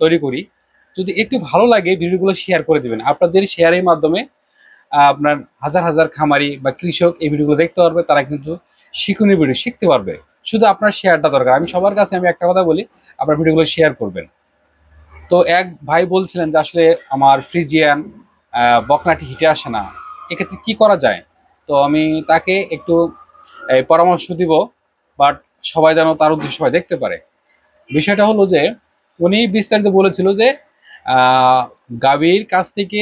তৈরি করি। যদি একটু ভালো লাগে ভিডিওগুলো শেয়ার করে দিবেন। আপনাদের শেয়ারের মাধ্যমে আপনার হাজার হাজার খামারি বা কৃষক এই ভিডিওগুলো দেখতে পারবে, তারা কিন্তু শিক্ষণীয় ভিডিও শিখতে পারবে। শুধু আপনার শেয়ারটা দরকার। আমি সবার কাছে একটা কথা বলি, আপনার ভিডিওগুলো শেয়ার করবেন। তো এক ভাই বলছিলেন যে আসলে আমার ফ্রিজিয়ান বকনাটি হিটে আসে না, এক্ষেত্রে কি করা যায়? তো আমি তাকে একটু পরামর্শ দিব, বাট সবাই যেন তার উদ্দেশ্য সবাই দেখতে পারে। বিষয়টা হলো যে উনি বিস্তারিত বলেছিল যে গাভীর কাছ থেকে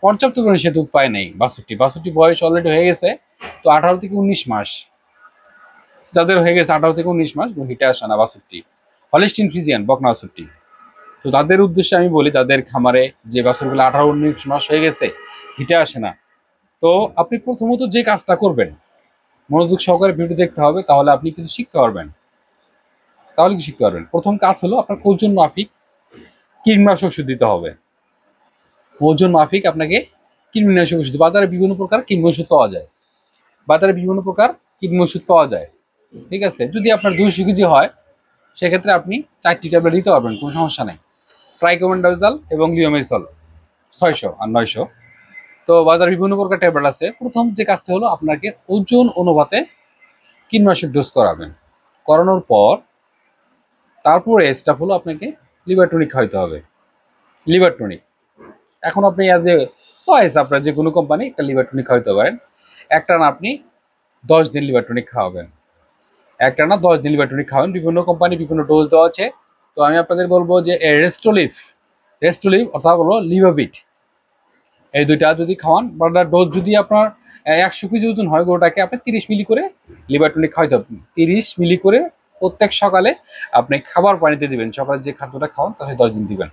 পর্যাপ্ত পরিমাণে সে দুধ পায় নাই। 62 বয়স অলরেডি হয়ে গেছে। তো 18 থেকে 19 মাস যাদের হয়ে গেছে, 18 থেকে 19 মাস হিটে আসে না 62 হলিস্টিন ফ্রিজিয়ান বকনা 62। তো তাদের উদ্দেশ্যে আমি বলি, যাদের খামারে যে বাছুরগুলো 18-19 মাস হয়ে গেছে হিটে আসে না, তো আপনি প্রথমত যে কাজটা করবেন, মনোযোগ সহকারে ভিডিও দেখতে হবে, তাহলে আপনি কিছু শিখতে পারবেন। প্রথম কাজ হলো আপনার ওজন মাফিক কীটনাশক ওষুধ দিতে হবে। ওজন মাফিক আপনাকে কীটনাশক ওষুধ, বাজারে বিভিন্ন প্রকার কীটনাশক পাওয়া যায়। ঠিক আছে, যদি আপনার 200 কেজি হয় সেক্ষেত্রে আপনি 4টি ট্যাবলেট দিতে পারবেন, কোনো সমস্যা নেই। ট্রাইকোমেন্ডাজল এবং লিওমেসল 600 আর 900। তো বাজারে বিভিন্ন প্রকার ট্যাবলেট আছে। প্রথম যে কাজটা হলো আপনাকে ওজন অনুপাতে কীটনাশক ডোজ করানোর পর তারপরে স্টাফ হলো আপনাকে লিভার টনিক খাইতে হবে। লিভার টনিক এখন আপনি অ্যাজ এ চয়েস, আপনার যে কোনো কোম্পানি একটা লিভার টনিক খাওয়াতে পারেন। একটানা আপনি 10 দিন লিভার টনিক খাওয়াবেন। খাওয়ান। বিভিন্ন কোম্পানি বিভিন্ন ডোজ দেওয়া আছে। তো আমি আপনাদের বলবো যে রেস্টোলিভ অর্থাৎ হলো লিভাবিট, এই দুইটা যদি খাওয়ান, বাটার ডোজ যদি আপনার 100 কেজি ওজন হয় গরুটাকে, আপনি 30 মিলি করে লিভার টনিক খাওয়াতে হবে। 30 মিলি করে প্রত্যেক সকালে আপনি খাবার পানিতে দিবেন। সকালে যে খাদ্যটা খাওয়ান তার সাথে 10 দিন দিবেন।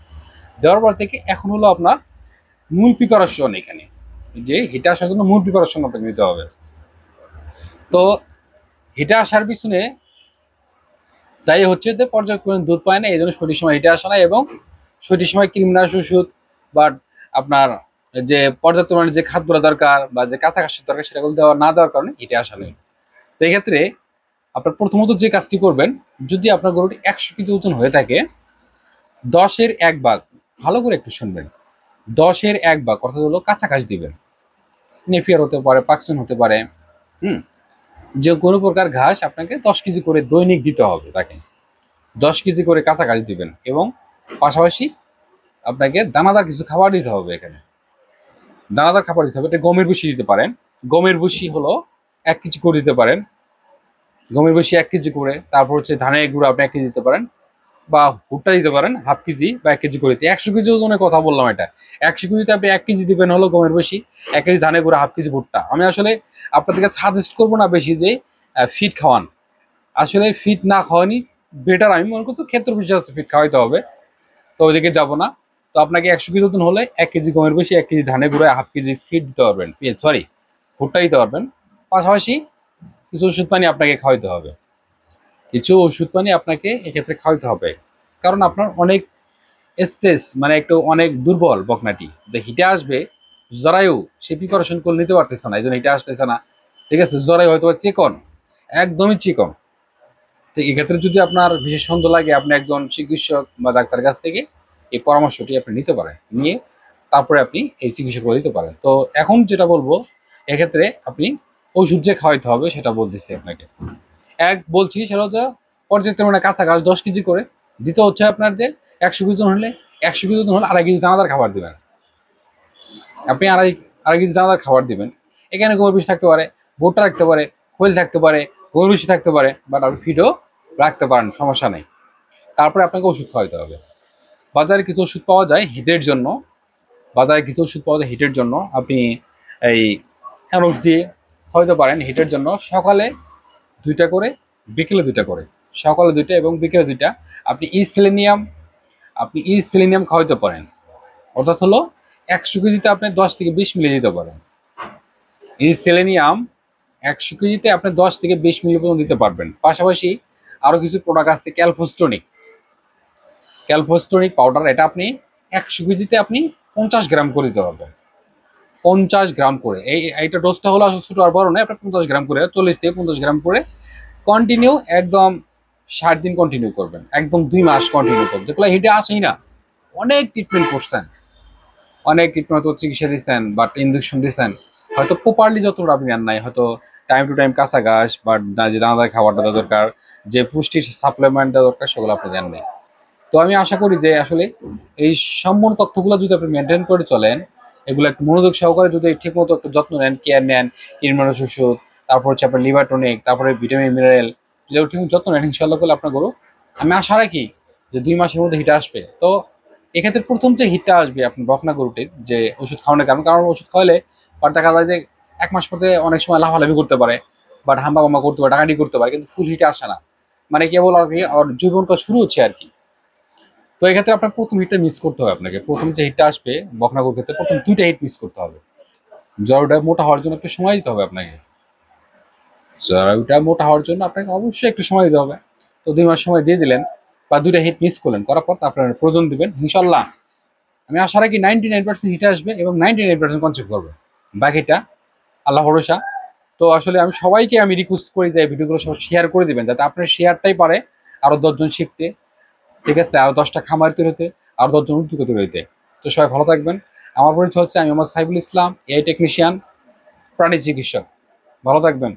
দেওয়ার পর থেকে এখন হলো আপনার মূল প্রিপারেশন, এখানে যে হিটে আসার জন্য মূল প্রিপারেশন আপনাকে নিতে হবে। তো হিটে আসার পিছনে তাই হচ্ছে যে পর্যাপ্ত পরিমাণ দুধ পায় না, এই জন্য সঠিক সময় হিটে আসে না, এবং সঠিক সময় কীটনাশক ওষুধ বা আপনার যে পর্যাপ্ত পরিমাণে যে খাদ্যটা দরকার বা যে কাছাকাছি দরকার সেটাগুলো না দেওয়ার কারণে হিটে আসা নেই। তো এই ক্ষেত্রে আপনার প্রথমত যে কাজটি করবেন, যদি আপনার গরুটি 100 কেজি ওজন হয়ে থাকে, 10-এর 1 ভাগ, ভালো করে একটু শুনবেন, 10-এর 1 ভাগ অর্থাৎ হলো কাছাকাছি দিবেন। নেপিয়ার হতে পারে, পাকসন হতে পারে, যে কোনো প্রকার ঘাস আপনাকে 10 কেজি করে দৈনিক দিতে হবে তাকে। 10 কেজি করে কাছাকাছি দিবেন, এবং পাশাপাশি আপনাকে দানাদার কিছু খাবার দিতে হবে। এখানে দানাদার খাবার দিতে হবে। এটা গমের ভুসি দিতে পারেন। গমের ভুসি হলো 1 কেজি করে দিতে পারেন। গমের ভুসি 1 কেজি করে। তারপর হচ্ছে ধানের গুঁড়ো আপনি 1 কেজি দিতে পারেন, বা ভুট্টা দিতে পারেন হাফ কেজি বা 1 কেজি করে। 100 কেজি ওজনের কথা বললাম। এটা 100 কেজিতে আপনি 1 কেজি দিবেন হলো গমের ভুসি, 1 কেজি ধানের গুঁড়ো, হাফ কেজি ভুট্টা। আমি আসলে আপনাদেরকে সাজেস্ট করবো না বেশি যে ফিট খাওয়ান। আসলে ফিট না খাওয়ানি বেটার, আমি মনে করতো ক্ষেত্র বিশেষ ফিট খাওয়াইতে হবে। তো ওইদিকে যাবো না। তো আপনাকে 100 কেজি ওজন হলে 1 কেজি গমের ভুসি, 1 কেজি ধানের গুঁড়ো, হাফ কেজি ফিট দিতে পারবেন, ভুট্টা দিতে পারবেন। পাশাপাশি কিছু ওষুধ পানি আপনাকে খাওয়াইতে হবে। এক্ষেত্রে খাওয়াইতে হবে, কারণ আপনার অনেক স্ট্রেস, মানে একটু অনেক দুর্বল বকনাটি, হিটে আসবে। জরায়ু সে প্রিপারেশন করে নিতে পারতেছে না, এই জন্য হিটে আসতেছে না। ঠিক আছে, জরায়ু হয়তো চিকন, একদমই চিকন। তো এক্ষেত্রে যদি আপনার বিশেষ সন্দেহ লাগে, আপনি একজন চিকিৎসক বা ডাক্তারের কাছ থেকে এই পরামর্শটি আপনি নিতে পারেন, নিয়ে তারপরে আপনি এই চিকিৎসাগুলো দিতে পারেন। তো এখন যেটা বলবো, এক্ষেত্রে আপনি ওষুধ যে খাওয়াইতে হবে সেটা বলতেছি আপনাকে। বলছি সেটা হচ্ছে পর্যাপ্ত পরিমাণে কাঁচা ঘাস 10 কেজি করে দিতে হচ্ছে। আপনার যে 100 কেজি হলে 2.5 কেজি দানাদার খাবার দিবেন। আপনি আড়াই কেজি দানাদার খাবার দিবেন। এখানে গরুর বিষ থাকতে পারে, ভুট্টা থাকতে পারে, খৈল থাকতে পারে, গরুর বিষ থাকতে পারে, বাট আপনি ফিডও রাখতে পারেন, সমস্যা নেই। তারপরে আপনাকে ওষুধ খাওয়াতে হবে। বাজারে কিছু ওষুধ পাওয়া যায় হিটের জন্য। আপনি এই অ্যানোক্স দিয়ে খাওয়াতে পারেন হিটের জন্য। সকালে 2টা করে, বিকেলে 2টা করে। সকালে 2টা এবং বিকেলে 2টা। আপনি ইসেলেনিয়াম খাওয়াতে পারেন। অর্থাৎ হলো 100 কেজিতে আপনি 10 থেকে 20 মিলি দিতে পারেন। ইসেলেনিয়াম 100 কেজিতে আপনি 10 থেকে 20 মিলি পর্যন্ত দিতে পারবেন। পাশাপাশি আরও কিছু প্রোডাক্ট আছে, ক্যালফোস্টোনিক পাউডার। এটা আপনি 100 কেজিতে আপনি 50 গ্রাম করে দিতে পারবেন। 50 গ্রাম করে। এইটা ডোজটা হলো ছোট আর বড় নয়, আপনার 50 গ্রাম করে, 40 থেকে 50 গ্রাম করে কন্টিনিউ একদম 60 দিন কন্টিনিউ করবেন, একদম 2 মাস কন্টিনিউ করবেন, যেগুলো হিটে আসেই না। অনেক ট্রিটমেন্ট করছেন, অনেক ট্রিটমেন্ট চিকিৎসা দিচ্ছেন, বাট ইনজেকশন দিচ্ছেন, হয়তো প্রপারলি যতটা আপনি নেন নাই, হয়তো টাইম টু টাইম কাঁচা ঘাস বা যে দানাদার খাবারটা দরকার, যে পুষ্টির সাপ্লিমেন্টটা দরকার, সেগুলো আপনি দেন নাই। তো আমি আশা করি যে আসলে এই সম্পূর্ণ তথ্যগুলো যদি আপনি মেনটেন করে চলেন, এগুলো একটু মনোযোগ সহকারে যদি ঠিকমতো একটু যত্ন নেন, কেয়ার নেন, কীটনাশক ওষুধ, তারপর হচ্ছে আপনার লিভার টনিক, তারপরে ভিটামিন মিনারেল, যদি ঠিক যত্ন নেন, ইনশাল্লাহ করলে আপনার গরু, আমি আশা রাখি যে 2 মাসের মধ্যে হিটে আসবে। তো এক্ষেত্রে প্রথম যে হিটটা আসবে আপনার বকনা গরুটির, যে ওষুধ খাওয়ানোর কারণ, ওষুধ খাওয়ালে পর দেখা যায় যে 1 মাস পরে অনেক সময় লাফালাফি করতে পারে, বাট হাম্বা বাম্বা করতে পারে, ডাকাডি করতে পারে, কিন্তু ফুল হিটে আসে না, মানে কেবল আর কি ওর জীবনটা শুরু হচ্ছে আর কি। তো এক্ষেত্রে আপনার প্রথম হিটটা মিস করতে হবে, আপনাকে প্রথম যে হিটটা আসবে বকনা গরুর ক্ষেত্রে প্রথম 2টা হিট মিস করতে হবে। জরায়ুটা মোটা হওয়ার জন্য একটু সময় দিতে হবে আপনাকে, জরায়ুটা মোটা হওয়ার জন্য আপনাকে অবশ্যই একটু সময় দিতে হবে। তো 2 মাস সময় দিয়ে দিলেন, বা 2টা হিট মিস করলেন, করার পর আপনার প্রয়োজন দিবেন, ইনশাল্লাহ আমি আশা রাখি 99% হিটে আসবে এবং 99% কনসেপ্ট করবে, বাকিটা আল্লাহ ভরসা। তো আসলে আমি সবাইকে আমি রিকোয়েস্ট করি যে ভিডিওগুলো সব শেয়ার করে দিবেন, যাতে আপনার শেয়ারটাই পারে আরো 10জন শিখতে, ঠিক আছে, আরো 10টা খামার তৈরি হতে, আরো 10জন উদ্যোগ তৈরি হতে। তো সবাই ভালো থাকবেন। আমার পরিচয় হচ্ছে, আমি মোহাম্মদ সাইফুল ইসলাম, এআই টেকনিশিয়ান, প্রাণী চিকিৎসক। ভালো থাকবেন।